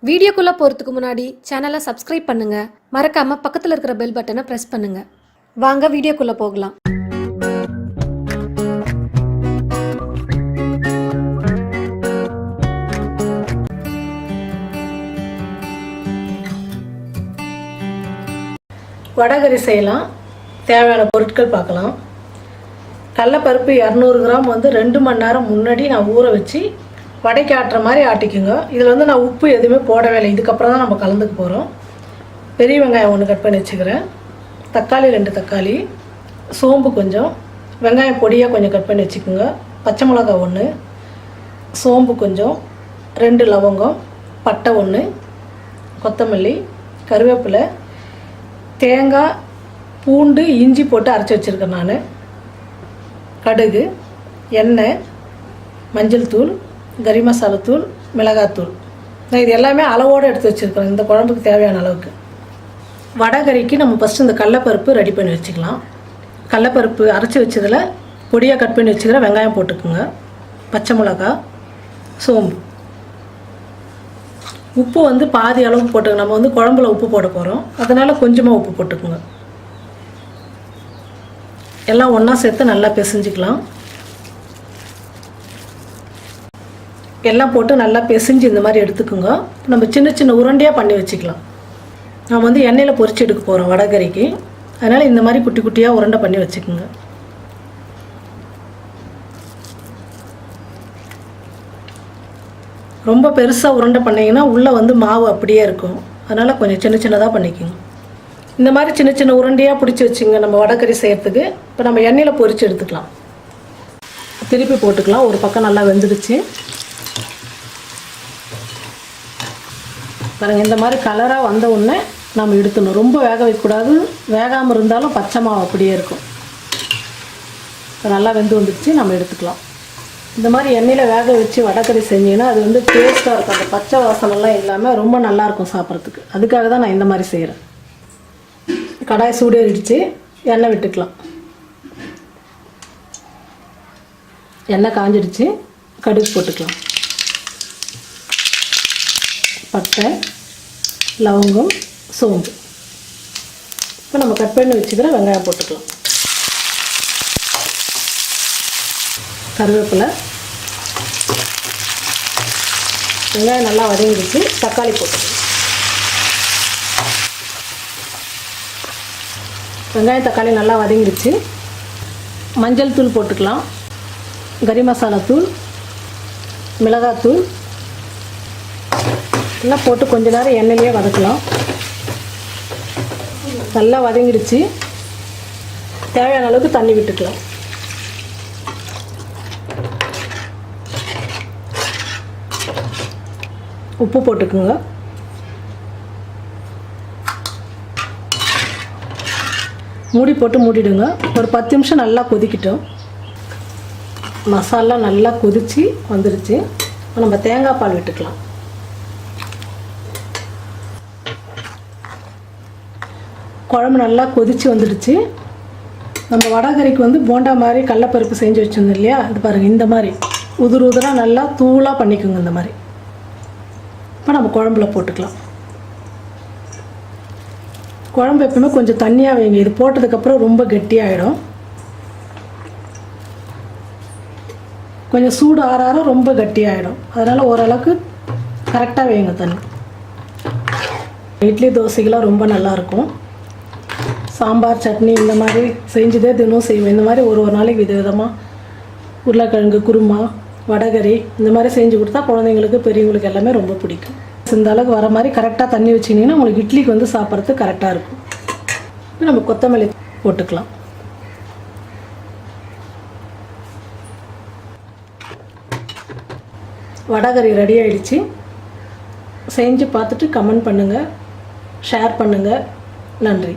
வீடியோக்குள்ள போறதுக்கு முன்னாடி சேனலை சப்ஸ்கிரைப் பண்ணுங்க. மறக்காம பக்கத்துல இருக்கிற பெல் பட்டனை பிரஸ் பண்ணுங்க. வாங்க வீடியோக்குள்ள போகலாம். வடகரி செய்யலாம். தேவையான பொருட்கள் பார்க்கலாம். கடலைப்பருப்பு 200 கிராம் 2 மணி நேரம் முன்னாடி நான் ஊற வச்சு வடைக்கு ஆட்டுற மாதிரி ஆட்டிக்குங்க. இதில் நான் உப்பு எதுவுமே போடவே இல்லை. இதுக்கப்புறம் தான் நம்ம கலந்துக்க போகிறோம். பெரிய வெங்காயம் 1 கட் பண்ணி வச்சுக்கிறேன். தக்காளி 2 தக்காளி, சோம்பு கொஞ்சம், வெங்காயம் பொடியாக கொஞ்சம் கட் பண்ணி வச்சுக்கோங்க. பச்சை மிளகா 1, சோம்பு கொஞ்சம், 2 லவங்கம், பட்டை 1, கொத்தமல்லி, கருவேப்பிலை, தேங்காய், பூண்டு, இஞ்சி போட்டு அரைச்சி வச்சுருக்கேன் நான். கடுகு, எண்ணெய், மஞ்சள் தூள், கறி மசாலா தூள், மிளகாத்தூள். நான் இது எல்லாமே அளவோடு எடுத்து வச்சுருக்கேன் இந்த குழம்புக்கு தேவையான அளவுக்கு. வடகறிக்கு நம்ம ஃபஸ்ட்டு இந்த கடலைப்பருப்பு ரெடி பண்ணி வச்சுக்கலாம். கடலைப்பருப்பு அரைச்சி வச்சதில் பொடியாக கட் பண்ணி வச்சுக்கிற வெங்காயம் போட்டுக்குங்க. பச்சை மிளகா, சோம்பு, உப்பு பாதி அளவுக்கு போட்டுக்கங்க. நம்ம குழம்புல உப்பு போட போகிறோம், அதனால் கொஞ்சமாக உப்பு போட்டுக்குங்க. எல்லாம் ஒன்றா சேர்த்து நல்லா பிசைஞ்சிக்கலாம். எல்லாம் போட்டு நல்லா பிசைஞ்சு இந்த மாதிரி எடுத்துக்கோங்க. நம்ம சின்ன சின்ன உருண்டையாக பண்ணி வச்சுக்கலாம். நான் எண்ணெயில் பொரிச்சு எடுக்க போகிறோம் வடகறிக்கு, அதனால் இந்த மாதிரி குட்டி குட்டியாக உருண்டை பண்ணி வச்சுக்கோங்க. ரொம்ப பெருசாக உருண்டை பண்ணிங்கன்னா உள்ளே மாவு அப்படியே இருக்கும். அதனால் கொஞ்சம் சின்ன சின்னதாக பண்ணிக்கோங்க. இந்த மாதிரி சின்ன சின்ன உருண்டையாக பிடிச்சி வச்சுங்க. நம்ம வடகறி செய்கிறதுக்கு இப்போ நம்ம எண்ணெயில் பொரிச்சு எடுத்துக்கலாம். திருப்பி போட்டுக்கலாம். ஒரு பக்கம் நல்லா வெந்துடுச்சு பாருங்கள். இந்த மாதிரி கலராக வந்த உடனே நம்ம எடுத்துடணும். ரொம்ப வேக வைக்கக்கூடாது. வேகாமல் இருந்தாலும் பச்சை மாவு அப்படியே இருக்கும். இப்போ நல்லா வெந்து வந்துடுச்சு, நம்ம எடுத்துக்கலாம். இந்த மாதிரி எண்ணெயில் வேக வச்சு வடகறி செஞ்சிங்கன்னா அது டேஸ்ட்டாக இருக்கும். அந்த பச்சை வாசனைலாம் இல்லாமல் ரொம்ப நல்லாயிருக்கும் சாப்பிட்றதுக்கு. அதுக்காக தான் நான் இந்த மாதிரி செய்கிறேன். கடாய் சூடேறிடுச்சு, எண்ணெய் விட்டுக்கலாம். எண்ணெய் காஞ்சிடுச்சு, கடுகு போட்டுக்கலாம். பட்டை, லவங்கம், சோம்பு. இப்போ நம்ம கட் பண்ணி வச்சுக்கிற வெங்காயம் போட்டுக்கலாம். கருவேப்பிலை, வெங்காயம் நல்லா வதங்கிடுச்சு, தக்காளி போட்டுக்கலாம். வெங்காயம் தக்காளி நல்லா வதங்கிடுச்சு. மஞ்சள் தூள் போட்டுக்கலாம். கறி மசாலா தூள், மிளகாத்தூள் எல்லாம் போட்டு கொஞ்ச நேரம் எண்ணெயிலேயே வதக்கலாம். நல்லா வதங்கிடுச்சு. தேவையான அளவுக்கு தண்ணி விட்டுக்கலாம். உப்பு போட்டுக்குங்க. மூடி போட்டு மூடிடுங்க. ஒரு 10 நிமிஷம் நல்லா கொதிக்கிட்டோம். மசாலா நல்லா கொதித்து வந்துடுச்சு. நம்ம தேங்காய் பால் விட்டுக்கலாம். குழம்பு நல்லா கொதித்து வந்துடுச்சு. நம்ம வடகறிக்கு போண்டா மாதிரி கடலைப்பருப்பு செஞ்சு வச்சுருந்தோம் இல்லையா, இது பாருங்கள். இந்த மாதிரி உதிர் உதிராக நல்லா தூளாக பண்ணிக்கோங்க. இந்த மாதிரி இப்போ நம்ம குழம்புல போட்டுக்கலாம். குழம்பு எப்பவுமே கொஞ்சம் தண்ணியாக வைங்க. இது போட்டதுக்கப்புறம் ரொம்ப கெட்டியாகிடும். கொஞ்சம் சூடு ஆற ஆற ரொம்ப கெட்டியாகிடும். அதனால் ஓரளவுக்கு கரெக்டாக வைங்க தண்ணி. இட்லி தோசைக்கெலாம் ரொம்ப நல்லாயிருக்கும். சாம்பார், சட்னி இந்த மாதிரி செஞ்சுதே தினம் செய்வேன். இந்த மாதிரி ஒரு நாளைக்கு விதவிதமாக உருளைக்கிழங்கு குருமா, வடகறி இந்த மாதிரி செஞ்சு கொடுத்தா குழந்தைங்களுக்கு பெரியவங்களுக்கு எல்லாமே ரொம்ப பிடிக்கும். இந்த அளவுக்கு வர மாதிரி கரெக்டாக தண்ணி வச்சிங்கன்னா உங்களுக்கு இட்லிக்கு சாப்பிட்றதுக்கு கரெக்டாக இருக்கும். இப்போ நம்ம கொத்தமல்லி போட்டுக்கலாம். வடகறி ரெடி ஆகிடுச்சு. செஞ்சு பார்த்துட்டு கமெண்ட் பண்ணுங்கள், ஷேர் பண்ணுங்கள். நன்றி.